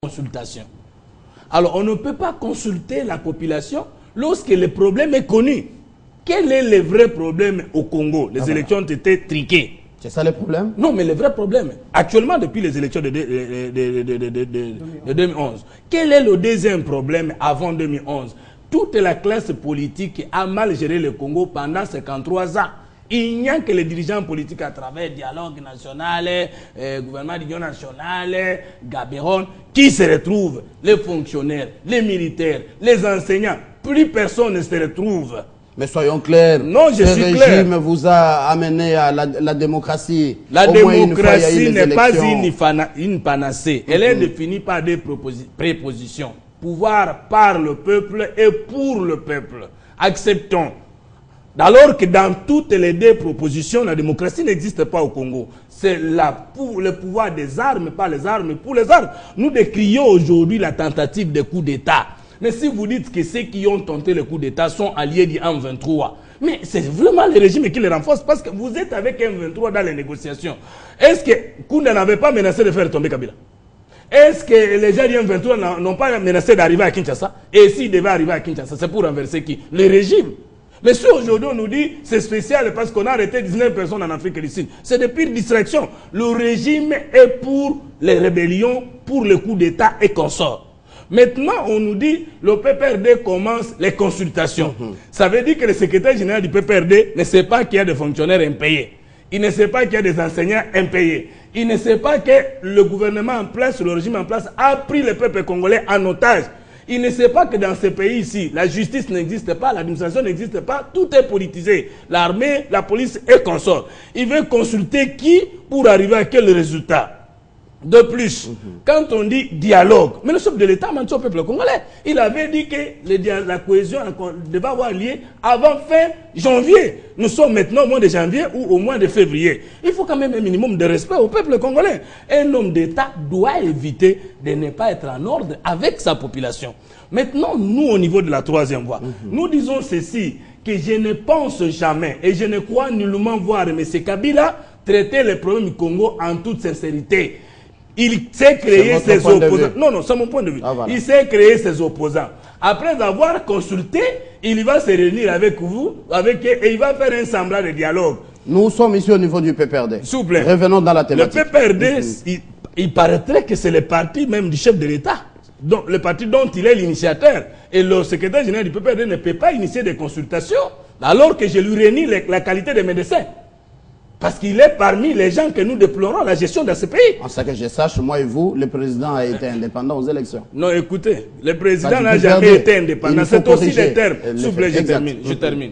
consultation. Alors, on ne peut pas consulter la population lorsque le problème est connu. Quel est le vrai problème au Congo? Les élections ont été triquées. C'est ça le problème? Non, mais le vrai problème, actuellement, depuis les élections de 2011, quel est le deuxième problème avant 2011? Toute la classe politique a mal géré le Congo pendant 53 ans. Il n'y a que les dirigeants politiques à travers le dialogue national, gouvernement d'union nationale, Gaborone, qui se retrouvent, les fonctionnaires, les militaires, les enseignants. Plus personne ne se retrouve. Mais soyons clairs, non, je suis clair. Ce régime vous a amené à la démocratie. La démocratie n'est pas une panacée. Elle est définie par des prépositions. Pouvoir par le peuple et pour le peuple. Acceptons. Alors que dans toutes les deux propositions, la démocratie n'existe pas au Congo. C'est le pouvoir des armes, pas les armes pour les armes. Nous décrions aujourd'hui la tentative de coup d'État. Mais si vous dites que ceux qui ont tenté le coup d'État sont alliés du M23, mais c'est vraiment le régime qui les renforce parce que vous êtes avec M23 dans les négociations. Est-ce que Kounda n'avait pas menacé de faire tomber Kabila? Est-ce que les gens du M23 n'ont pas menacé d'arriver à Kinshasa? Et s'ils devaient arriver à Kinshasa, c'est pour renverser qui? Le régime. Mais si aujourd'hui on nous dit c'est spécial parce qu'on a arrêté 19 personnes en Afrique du Sud, c'est de pire distraction. Le régime est pour les rébellions, pour le coup d'État et consorts. Maintenant, on nous dit le PPRD commence les consultations. Ça veut dire que le secrétaire général du PPRD ne sait pas qu'il y a des fonctionnaires impayés. Il ne sait pas qu'il y a des enseignants impayés. Il ne sait pas que le gouvernement en place, le régime en place, a pris le peuple congolais en otage. Il ne sait pas que dans ce pays ici, la justice n'existe pas, l'administration n'existe pas, tout est politisé. L'armée, la police et consorts. Il veut consulter qui pour arriver à quel résultat? De plus, quand on dit dialogue, mais le chef de l'État menti au peuple congolais. Il avait dit que la cohésion devait avoir lieu avant fin janvier. Nous sommes maintenant au mois de janvier ou au mois de février. Il faut quand même un minimum de respect au peuple congolais. Un homme d'État doit éviter de ne pas être en ordre avec sa population. Maintenant, nous, au niveau de la troisième voie, nous disons ceci, que je ne pense jamais et je ne crois nullement voir M. Kabila traiter les problèmes du Congo en toute sincérité. Il sait créer ses opposants. Non, c'est mon point de vue. Voilà. Il sait créer ses opposants. Après avoir consulté, il va se réunir avec vous, et il va faire un semblant de dialogue. Nous sommes ici au niveau du PPRD. S'il vous plaît. Revenons dans la thématique. Le PPRD, il paraîtrait que c'est le parti même du chef de l'État. Donc, le parti dont il est l'initiateur. Et le secrétaire général du PPRD ne peut pas initier des consultations alors que je lui réunis la qualité de médecin. Parce qu'il est parmi les gens que nous déplorons la gestion de ce pays. En ce que je sache, moi et vous, le président a été indépendant aux élections. Non, écoutez, le président n'a jamais été indépendant. C'est aussi des termes. S'il vous plaît, je termine.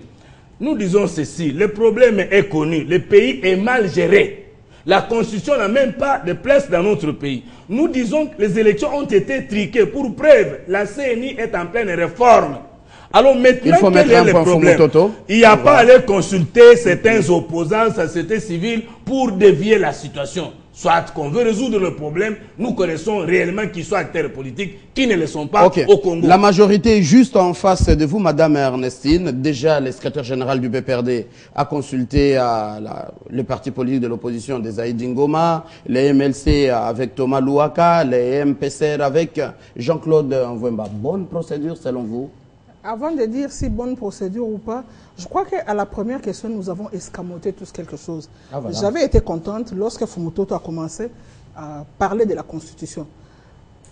Nous disons ceci, le problème est connu, le pays est mal géré. La Constitution n'a même pas de place dans notre pays. Nous disons que les élections ont été triquées. Pour preuve, la CNI est en pleine réforme. Alors maintenant, quel est le problème? Il n'y a pas à aller consulter certains opposants, société civile, pour dévier la situation. Soit qu'on veut résoudre le problème, nous connaissons réellement qu'ils soient acteurs politiques, qui ne le sont pas au Congo. La majorité est juste en face de vous, Madame Ernestine. Déjà, le secrétaire général du PPRD a consulté le parti politique de l'opposition des Aïdi Ngoma, les MLC avec Thomas Louaka, les MPCR avec Jean-Claude Mvouemba. Bonne procédure selon vous? Avant de dire si bonne procédure ou pas, je crois qu'à la première question, nous avons escamoté tous quelque chose. Voilà. J'avais été contente lorsque Fumutoto a commencé à parler de la Constitution.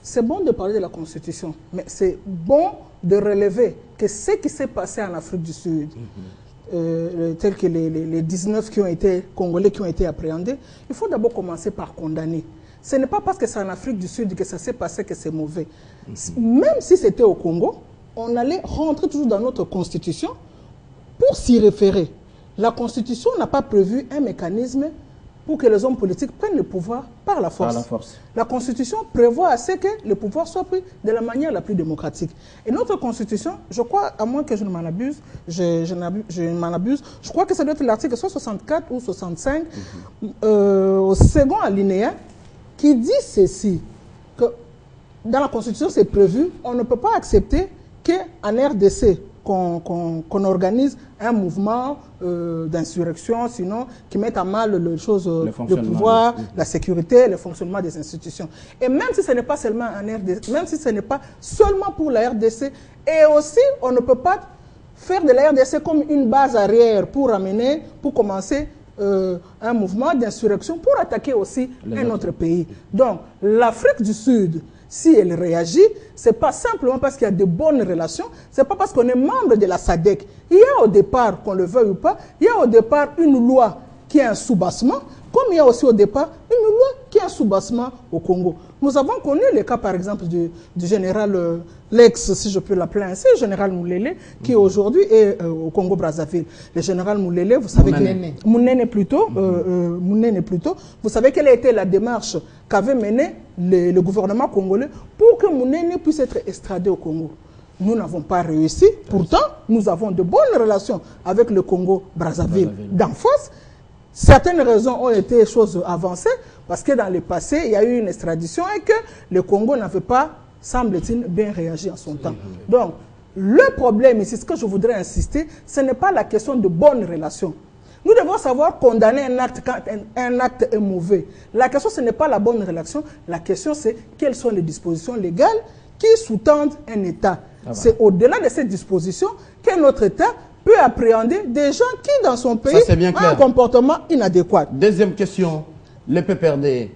C'est bon de parler de la Constitution, mais c'est bon de relever que ce qui s'est passé en Afrique du Sud, tels que les 19 Congolais qui ont été appréhendés, il faut d'abord commencer par condamner. Ce n'est pas parce que c'est en Afrique du Sud que ça s'est passé que c'est mauvais. Même si c'était au Congo, on allait rentrer toujours dans notre Constitution pour s'y référer. La Constitution n'a pas prévu un mécanisme pour que les hommes politiques prennent le pouvoir par la force. La Constitution prévoit assez que le pouvoir soit pris de la manière la plus démocratique. Et notre Constitution, je crois, à moins que je ne m'en abuse, je crois que ça doit être l'article 64 ou 65, au second alinéa, qui dit ceci, que dans la Constitution, c'est prévu, on ne peut pas accepter qu'en RDC, qu'on organise un mouvement d'insurrection, sinon qui mette à mal le pouvoir, la sécurité, le fonctionnement des institutions. Et même si ce n'est pas seulement un RDC, même si ce n'est pas seulement pour la RDC, et aussi on ne peut pas faire de la RDC comme une base arrière pour commencer un mouvement d'insurrection pour attaquer aussi un autre pays. Donc l'Afrique du Sud, si elle réagit, ce n'est pas simplement parce qu'il y a de bonnes relations, ce n'est pas parce qu'on est membre de la SADC. Il y a au départ, qu'on le veuille ou pas, il y a au départ une loi qui est un soubassement, comme il y a aussi au départ une loi qui est un soubassement au Congo. Nous avons connu le cas, par exemple, du général, l'ex, si je peux l'appeler ainsi, le général Moulele, qui aujourd'hui est au Congo-Brazzaville. Le général Moulele, vous savez Mounene plutôt, vous savez quelle a été la démarche qu'avait menée le gouvernement congolais pour que Mounene puisse être extradé au Congo. Nous n'avons pas réussi. Pourtant, nous avons de bonnes relations avec le Congo-Brazzaville d'en face. Certaines raisons ont été choses avancées parce que dans le passé, il y a eu une extradition et que le Congo n'avait pas, semble-t-il, bien réagi en son temps. Donc, le problème ici, ce que je voudrais insister, ce n'est pas la question de bonnes relations. Nous devons savoir condamner un acte quand un acte est mauvais. La question, ce n'est pas la bonne relation. La question, c'est quelles sont les dispositions légales qui sous-tendent un État. C'est au-delà de ces dispositions que notre État peut appréhender des gens qui, dans son pays, ont un comportement inadéquat. Deuxième question, le PPRD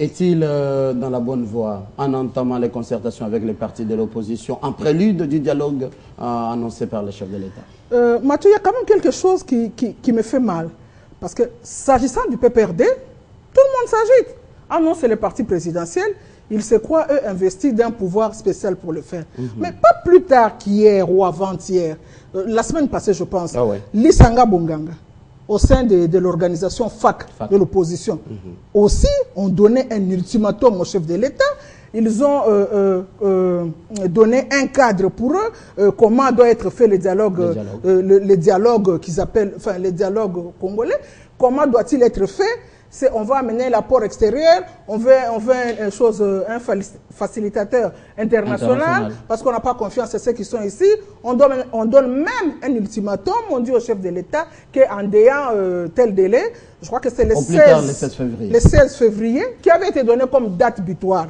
est-il dans la bonne voie en entamant les concertations avec les partis de l'opposition en prélude du dialogue annoncé par le chef de l'État? Mathieu, il y a quand même quelque chose qui me fait mal. Parce que s'agissant du PPRD, tout le monde s'agite. Ah non, c'est le parti présidentiel. Ils se croient, eux, investis d'un pouvoir spécial pour le faire. Mais pas plus tard qu'hier ou avant-hier, la semaine passée, je pense, Lisanga Bonganga, au sein de l'organisation FAC de l'opposition, aussi ont donné un ultimatum au chef de l'État. Ils ont donné un cadre pour eux, comment doit être fait le dialogue qu'ils appellent, enfin, le dialogue congolais, comment doit-il être fait. On va amener l'apport extérieur, on veut un facilitateur international, parce qu'on n'a pas confiance à ceux qui sont ici. On donne même un ultimatum, on dit au chef de l'État qu'en déant tel délai, je crois que c'est le 16 février, qui avait été donné comme date butoir.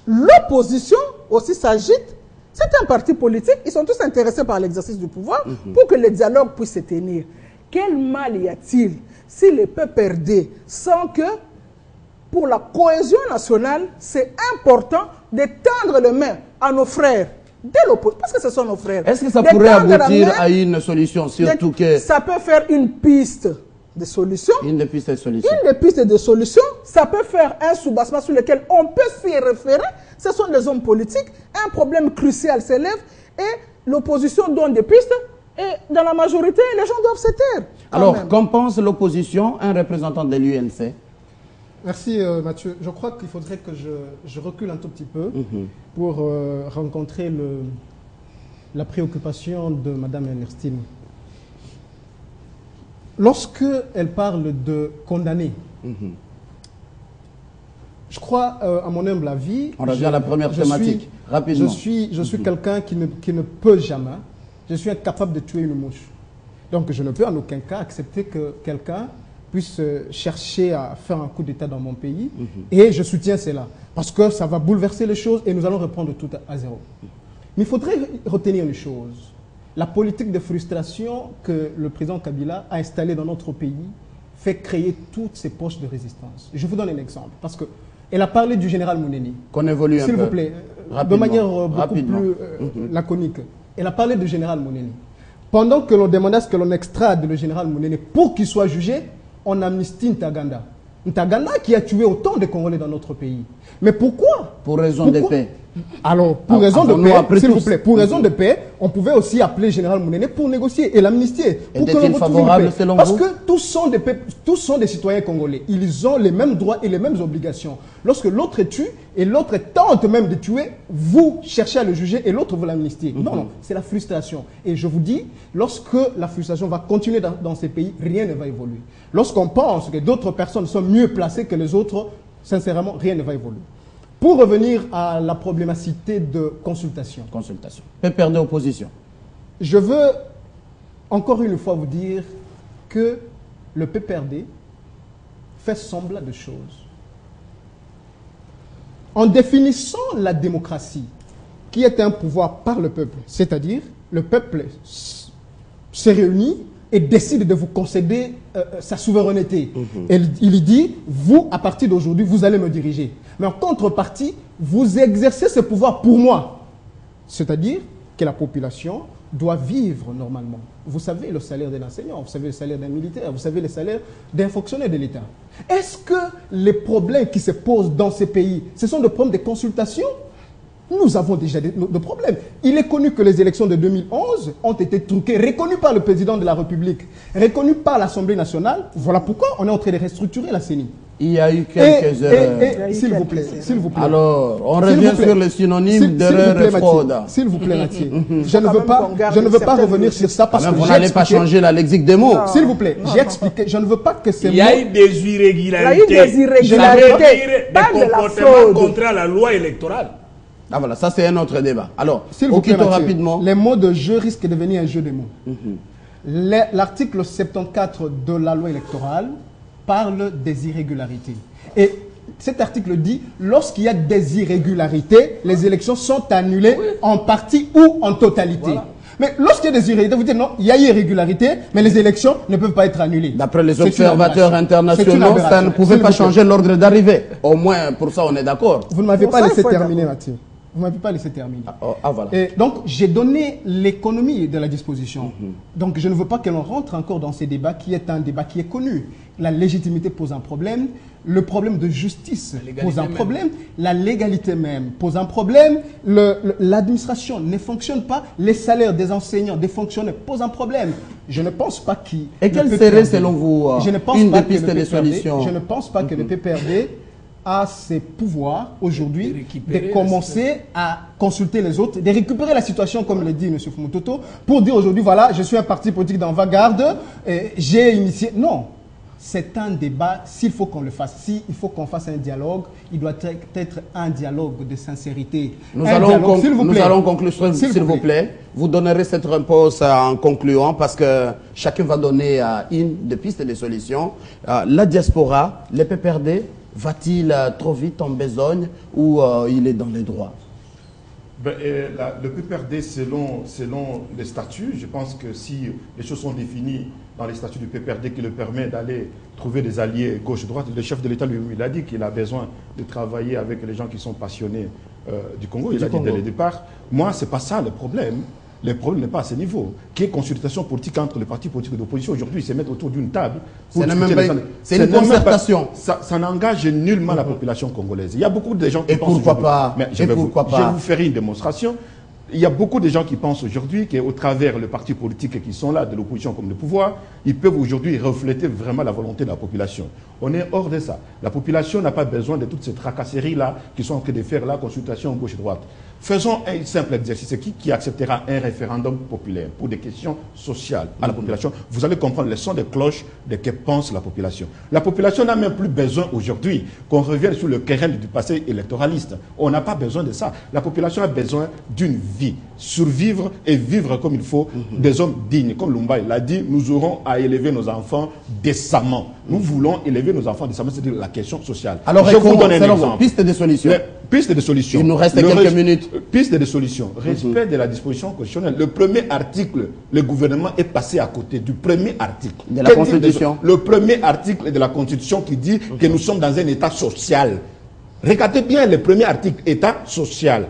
L'opposition aussi s'agite. C'est un parti politique, ils sont tous intéressés par l'exercice du pouvoir pour que le dialogue puisse se tenir. Quel mal y a-t-il si le PPRD sent que pour la cohésion nationale, c'est important de tendre les mains à nos frères de l'opposition, parce que ce sont nos frères. Est-ce que ça pourrait aboutir à une solution, surtout que... Ça peut faire une piste de solution. Une des pistes de solution. Une des pistes de solution, ça peut faire un soubassement sur lequel on peut s'y référer. Ce sont des hommes politiques. Un problème crucial s'élève et l'opposition donne des pistes. Et dans la majorité, les gens doivent se taire. Alors, qu'en pense l'opposition, un représentant de l'UNC? Merci Mathieu. Je crois qu'il faudrait que je recule un tout petit peu pour rencontrer la préoccupation de Mme Ernestine. Lorsque elle parle de condamner, je crois, à mon humble avis... On revient à la première thématique, rapidement. Je suis quelqu'un qui ne peut jamais... Je suis incapable de tuer une mouche. Donc je ne peux en aucun cas accepter que quelqu'un puisse chercher à faire un coup d'État dans mon pays. Et je soutiens cela. Parce que ça va bouleverser les choses et nous allons reprendre tout à zéro. Mais il faudrait retenir une chose. La politique de frustration que le président Kabila a installée dans notre pays fait créer toutes ces poches de résistance. Je vous donne un exemple. Parce qu'elle a parlé du général Mouneni. Qu'on évolue un peu. S'il vous plaît, de manière beaucoup plus laconique. Elle a parlé du général Mouneni. Pendant que l'on demandait à ce que l'on extrade le général Mouneni pour qu'il soit jugé, on amnistie Ntaganda. Ntaganda qui a tué autant de Congolais dans notre pays. Mais pourquoi? Pour raison de paix. Alors, pour raison de paix, s'il vous plaît, pour raison de paix, on pouvait aussi appeler le général Mouneni pour négocier et l'amnistier. Était-il favorable selon vous? Parce que tous sont des citoyens congolais. Ils ont les mêmes droits et les mêmes obligations. Lorsque l'autre tue et l'autre tente même de tuer, vous cherchez à le juger et l'autre vous l'amnistier. Non, non, c'est la frustration. Et je vous dis, lorsque la frustration va continuer dans ces pays, rien ne va évoluer. Lorsqu'on pense que d'autres personnes sont mieux placées que les autres, sincèrement, rien ne va évoluer. Pour revenir à la problématique de consultation. Consultation. PPRD opposition. je veux encore une fois vous dire que le PPRD fait semblant de choses. En définissant la démocratie, qui est un pouvoir par le peuple, c'est-à-dire le peuple se réunit et décide de vous concéder sa souveraineté. Et il dit, vous, à partir d'aujourd'hui, vous allez me diriger. Mais en contrepartie, vous exercez ce pouvoir pour moi. C'est-à-dire que la population doit vivre normalement. Vous savez le salaire d'un enseignant, vous savez le salaire d'un militaire, vous savez le salaire d'un fonctionnaire de l'État. Est-ce que les problèmes qui se posent dans ces pays, ce sont des problèmes de consultation? Nous avons déjà des problèmes. Il est connu que les élections de 2011 ont été truquées, reconnues par le président de la République, reconnues par l'Assemblée nationale. Voilà pourquoi on est en train de restructurer la CENI. Il y a eu quelques erreurs. S'il vous plaît, s'il vous plaît. Alors, on revient sur le synonyme d'erreur et fraude. S'il vous plaît, Mathieu. Je ne veux pas revenir sur ça parce que vous n'allez pas changer la lexique des mots. S'il vous plaît, j'ai expliqué. Je ne veux pas que ces mots... Il y a eu des irrégularités. Il y a eu des irrégularités. Des comportements contre la loi électorale. Ah voilà, ça c'est un autre débat. Alors, s'il vous plaît, Mathieu, rapidement. Les mots de jeu risquent de devenir un jeu de mots. L'article 74 de la loi électorale parle des irrégularités. Et cet article dit, lorsqu'il y a des irrégularités, les élections sont annulées en partie ou en totalité. Voilà. Mais lorsqu'il y a des irrégularités, vous dites non, il y a irrégularité, mais les élections ne peuvent pas être annulées. D'après les observateurs internationaux, ça ne pouvait pas changer l'ordre d'arrivée. Au moins, pour ça, on est d'accord. Vous ne m'avez pas laissé terminer, Mathieu. Vous ne m'avez pas laissé terminer. Voilà. Et donc, j'ai donné l'économie de la disposition. Donc, je ne veux pas que l'on rentre encore dans ces débats qui est un débat qui est connu. La légitimité pose un problème, le problème de justice pose un problème, la légalité même pose un problème, l'administration ne fonctionne pas, les salaires des enseignants, des fonctionnaires posent un problème. Je ne pense pas qu'il... Et quelle serait, selon vous, une des pistes de solutions? Je ne pense pas que le PPRD a ses pouvoirs aujourd'hui de commencer à consulter les autres, de récupérer la situation, comme le dit M. Fumutoto, pour dire aujourd'hui, voilà, je suis un parti politique d'avant-garde, j'ai initié... Non, c'est un débat, s'il faut qu'on le fasse, s'il faut qu'on fasse un dialogue, il doit être un dialogue de sincérité. Nous allons conclure, s'il vous plaît. Vous donnerez cette réponse en concluant, parce que chacun va donner une des pistes et des solutions. La diaspora, les PPRD, va-t-il trop vite en besogne ou il est dans les droits? Le PPRD, selon les statuts, je pense que si les choses sont définies dans les statuts du PPRD qui le permet d'aller trouver des alliés gauche-droite, le chef de l'État lui il a dit qu'il a besoin de travailler avec les gens qui sont passionnés du Congo. Il a dit dès le départ. Moi, ce n'est pas ça le problème. Le problème n'est pas à ce niveau. Qu'il y ait consultation politique entre les partis politiques d'opposition aujourd'hui, se mettre autour d'une table. C'est une concertation. Ça n'engage nullement la population congolaise. Il y a beaucoup de gens qui pensent... Pourquoi pas? Je vais vous faire une démonstration. Il y a beaucoup de gens qui pensent aujourd'hui qu'au travers les partis politiques qui sont là, de l'opposition comme le pouvoir, ils peuvent aujourd'hui refléter vraiment la volonté de la population. On est hors de ça. La population n'a pas besoin de toutes ces tracasseries-là qui sont en train de faire la consultation gauche-droite. Faisons un simple exercice. Qui acceptera un référendum populaire pour des questions sociales à la population? Vous allez comprendre les sons de cloche de ce que pense la population. La population n'a même plus besoin aujourd'hui qu'on revienne sur le querelle du passé électoraliste. On n'a pas besoin de ça. La population a besoin d'une vie. Survivre et vivre comme il faut, des hommes dignes. Comme Lumba l'a dit, nous aurons à élever nos enfants décemment. Nous voulons élever nos enfants décemment, c'est-à-dire la question sociale. Alors, je vous donne un exemple. Piste de solution. Piste de solution. Il nous reste quelques minutes. Piste de solution. Respect de la disposition constitutionnelle. Le premier article, le gouvernement est passé à côté du premier article. De la Constitution. Le premier article de la Constitution qui dit que nous sommes dans un État social. Regardez bien le premier article, État social.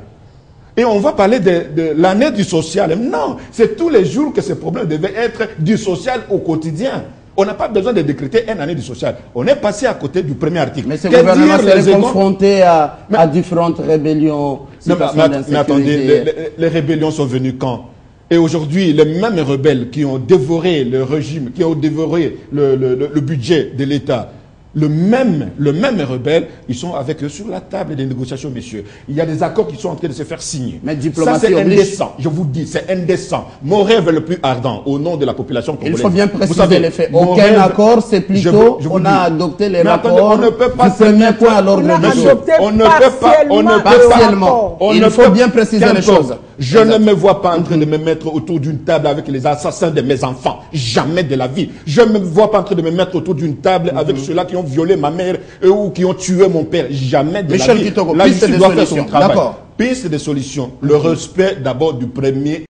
Et on va parler de l'année du social. Non, c'est tous les jours que ce problème devait être du social au quotidien. On n'a pas besoin de décréter une année du social. On est passé à côté du premier article. Mais ce gouvernement serait confronté à différentes rébellions. Mais attendez, les rébellions sont venues quand? Et aujourd'hui, les mêmes rebelles qui ont dévoré le régime, qui ont dévoré le budget de l'État, le même rebelle, ils sont avec eux sur la table des négociations, messieurs. Il y a des accords qui sont en train de se faire signer. Mais diplomatie ça, c'est oblige. indécent. Je vous dis, c'est indécent. Mon rêve le plus ardent, au nom de la population congolaise. Il faut bien préciser vous savez, les faits. Aucun accord, c'est plutôt, on a adopté les rapports on ne peut pas du premier point à l'ordre du jour. On ne peut pas, partiellement. Il faut bien préciser les choses. Je ne me vois pas en train de me mettre autour d'une table avec les assassins de mes enfants. Jamais de la vie. Je ne me vois pas en train de me mettre autour d'une table avec ceux-là qui ont violé ma mère ou qui ont tué mon père. Jamais de la vie. Michel Kitoko, la piste justice de doit faire son solution. travail. D'accord. Piste de solution. Le respect d'abord du premier